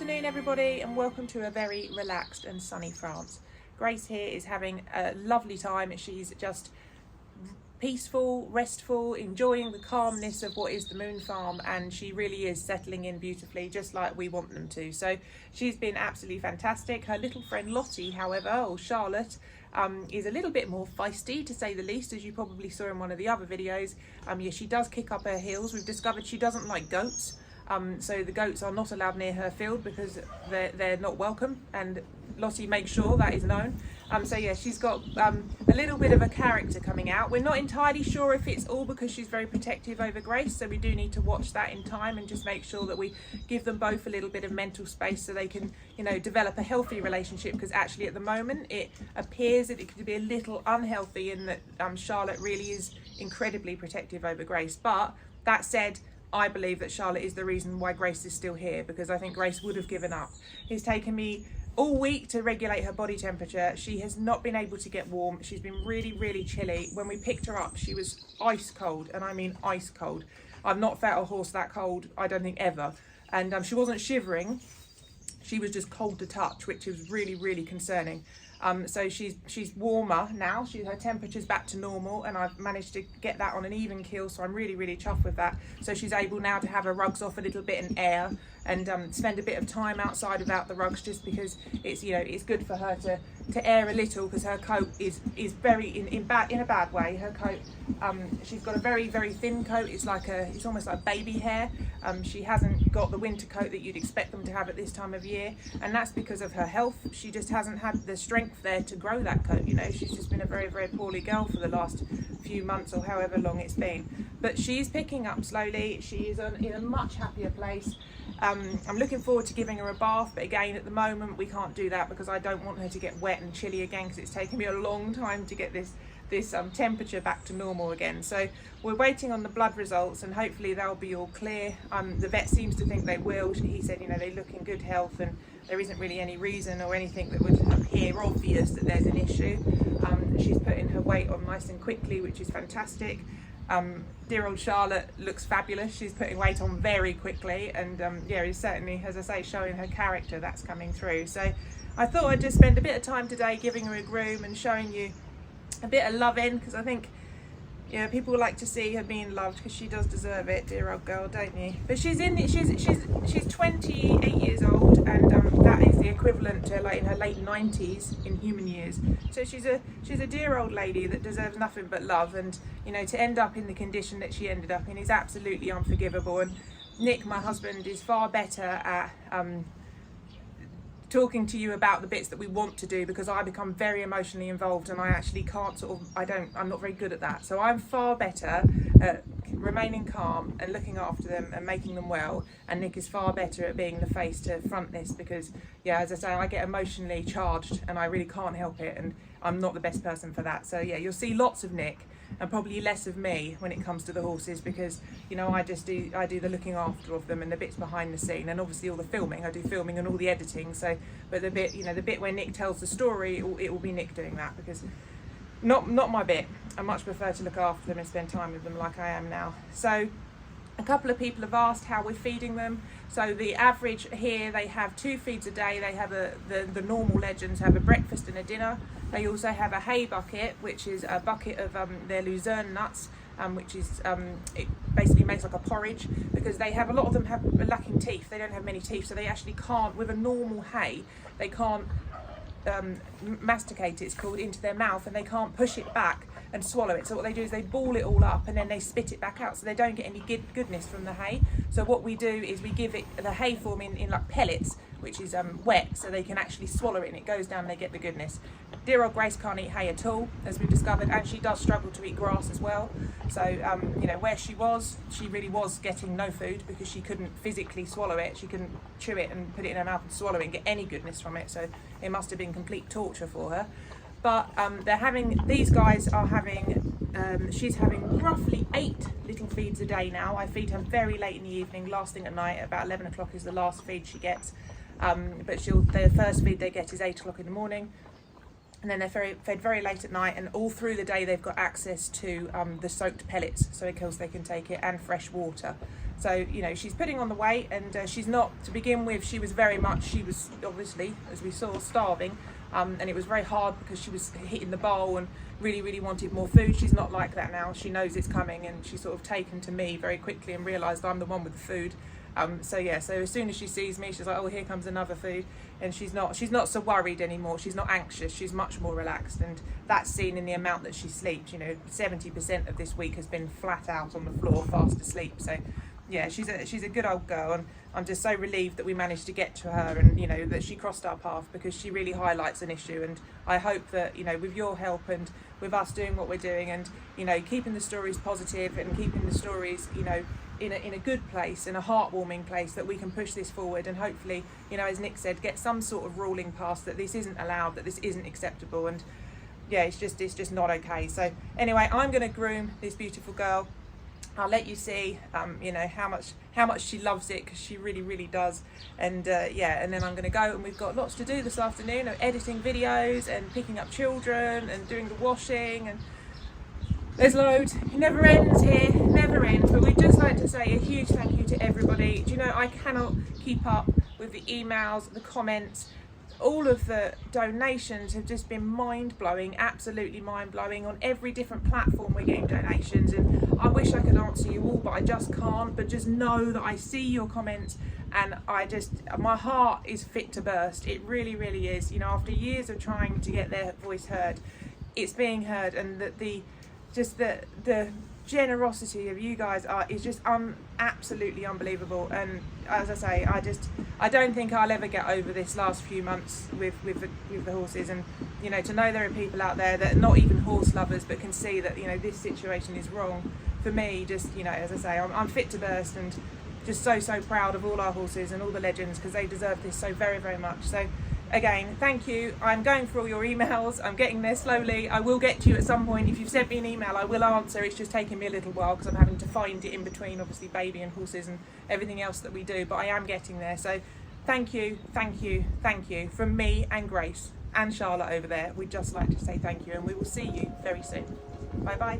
afternoon everybody, and welcome to a very relaxed and sunny France. Grace here is having a lovely time. She's just peaceful, restful, enjoying the calmness of what is the Moon Farm, and she really is settling in beautifully, just like we want them to. So she's been absolutely fantastic. Her little friend Lottie, however, or Charlotte, is a little bit more feisty, to say the least, as you probably saw in one of the other videos. Yeah, she does kick up her heels. We've discovered she doesn't like goats. So the goats are not allowed near her field because they're not welcome, and Lottie makes sure that is known. So yeah, she's got a little bit of a character coming out. We're not entirely sure if it's all because she's very protective over Grace, so we do need to watch that in time and just make sure that we give them both a little bit of mental space so they can, you know, develop a healthy relationship, because actually at the moment it appears that it could be a little unhealthy in that Charlotte really is incredibly protective over Grace. But that said, I believe that Charlotte is the reason why Grace is still here, because I think Grace would have given up. It's taken me all week to regulate her body temperature. She has not been able to get warm. She's been really, really chilly. When we picked her up, she was ice cold, and I mean ice cold. I've not felt a horse that cold, I don't think, ever. And she wasn't shivering. She was just cold to touch, which was really, really concerning. So she's warmer now. Her temperature's back to normal, and I've managed to get that on an even keel, so I'm really, really chuffed with that. So she's able now to have her rugs off a little bit and air, and spend a bit of time outside without the rugs, just because it's, you know, it's good for her to air a little, because her coat is very in a bad way. Her coat, she's got a very, very thin coat. It's almost like baby hair. She hasn't got the winter coat that you'd expect them to have at this time of year, and that's because of her health. She just hasn't had the strength there to grow that coat. You know, she's just been a very, very poorly girl for the last few months, or however long it's been. But she's picking up slowly. She is in a much happier place. I'm looking forward to giving her a bath, but again, at the moment we can't do that because I don't want her to get wet and chilly again, because it's taken me a long time to get this temperature back to normal again. So we're waiting on the blood results, and hopefully they'll be all clear. The vet seems to think they will. He said, you know, they look in good health, and there isn't really any reason or anything that would appear obvious that there's an issue. She's putting her weight on nice and quickly, which is fantastic. Dear old Charlotte looks fabulous. She's putting weight on very quickly, and yeah, it's certainly, as I say, showing her character that's coming through. So I thought I'd just spend a bit of time today giving her a groom and showing you a bit of loving, because I think, you know, people like to see her being loved, because she does deserve it, dear old girl, don't you? But she's 28 years old, and that is the equivalent to like in her late 90s in human years. So she's a dear old lady that deserves nothing but love, and you know, to end up in the condition that she ended up in is absolutely unforgivable. And Nick, my husband, is far better at talking to you about the bits that we want to do, because I become very emotionally involved, and I actually can't I'm not very good at that. So I'm far better at remaining calm and looking after them and making them well, and Nick is far better at being the face to front this, because yeah, as I say, I get emotionally charged and I really can't help it, and I'm not the best person for that. So yeah, you'll see lots of Nick and probably less of me when it comes to the horses, because you know, I do the looking after of them and the bits behind the scene, and obviously all the filming. I do filming and all the editing. So, but the bit where Nick tells the story, it will be Nick doing that, because not my bit. I much prefer to look after them and spend time with them like I am now. So a couple of people have asked how we're feeding them. So the average here, they have 2 feeds a day. They have the normal legends have a breakfast and a dinner. They also have a hay bucket, which is a bucket of their Luzerne nuts, which is it basically makes like a porridge, because a lot of them have lacking teeth. They don't have many teeth, so they actually can't, with a normal hay, they can't masticate, it's called, into their mouth, and they can't push it back and swallow it. So what they do is they ball it all up and then they spit it back out, so they don't get any goodness from the hay. So what we do is we give it the hay form in like pellets, which is wet, so they can actually swallow it and it goes down and they get the goodness. Dear old Grace can't eat hay at all, as we've discovered, and she does struggle to eat grass as well. So you know, where she really was getting no food, because she couldn't physically swallow it. She couldn't chew it and put it in her mouth and swallow it and get any goodness from it, so it must have been complete torture for her. But these guys are having, she's having roughly 8 little feeds a day now. I feed her very late in the evening, last thing at night, about 11 o'clock is the last feed she gets. But the first feed they get is 8 o'clock in the morning. And then they're fed very late at night, and all through the day they've got access to the soaked pellets, so of course they can take it, and fresh water. So, you know, she's putting on the weight, and she's not, to begin with, she was obviously, as we saw, starving, and it was very hard because she was hitting the bowl and really, really wanted more food. She's not like that now. She knows it's coming, and she's sort of taken to me very quickly and realised I'm the one with the food. So as soon as she sees me, she's like, oh, here comes another food, and she's not so worried anymore. She's not anxious. She's much more relaxed, and that's seen in the amount that she sleeps. You know, 70% of this week has been flat out on the floor, fast asleep. So yeah, she's a good old girl, and I'm just so relieved that we managed to get to her, and you know, that she crossed our path, because she really highlights an issue. And I hope that, you know, with your help and with us doing what we're doing, and you know, keeping the stories positive and keeping the stories, you know, in a good place, in a heartwarming place, that we can push this forward, and hopefully, you know, as Nick said, get some sort of ruling passed that this isn't allowed, that this isn't acceptable. And yeah, it's just not okay. So anyway, I'm going to groom this beautiful girl. I'll let you see, you know, how much she loves it, because she really, really does. And yeah, and then I'm going to go, and we've got lots to do this afternoon, of editing videos and picking up children and doing the washing, and there's loads. It never ends here, never ends. But we'd just like to say a huge thank you to everybody. Do you know, I cannot keep up with the emails, the comments. All of the donations have just been mind-blowing, absolutely mind-blowing. On every different platform we're getting donations, and I wish I could answer you all, but I just can't. But just know that I see your comments, and my heart is fit to burst. It really, really is. You know, after years of trying to get their voice heard, it's being heard, and the generosity of you guys is just absolutely unbelievable. And as I say, I don't think I'll ever get over this last few months with the horses. And you know, to know there are people out there that are not even horse lovers, but can see that, you know, this situation is wrong, for me, just, you know, as I say, I'm fit to burst, and just so proud of all our horses and all the legends, because they deserve this so very, very much. So again, thank you. I'm going through all your emails. I'm getting there slowly. I will get to you at some point. If you've sent me an email, I will answer. It's just taking me a little while, because I'm having to find it in between, obviously, baby and horses and everything else that we do. But I am getting there. So thank you, thank you, thank you from me and Grace and Charlotte over there. We'd just like to say thank you, and we will see you very soon. Bye bye.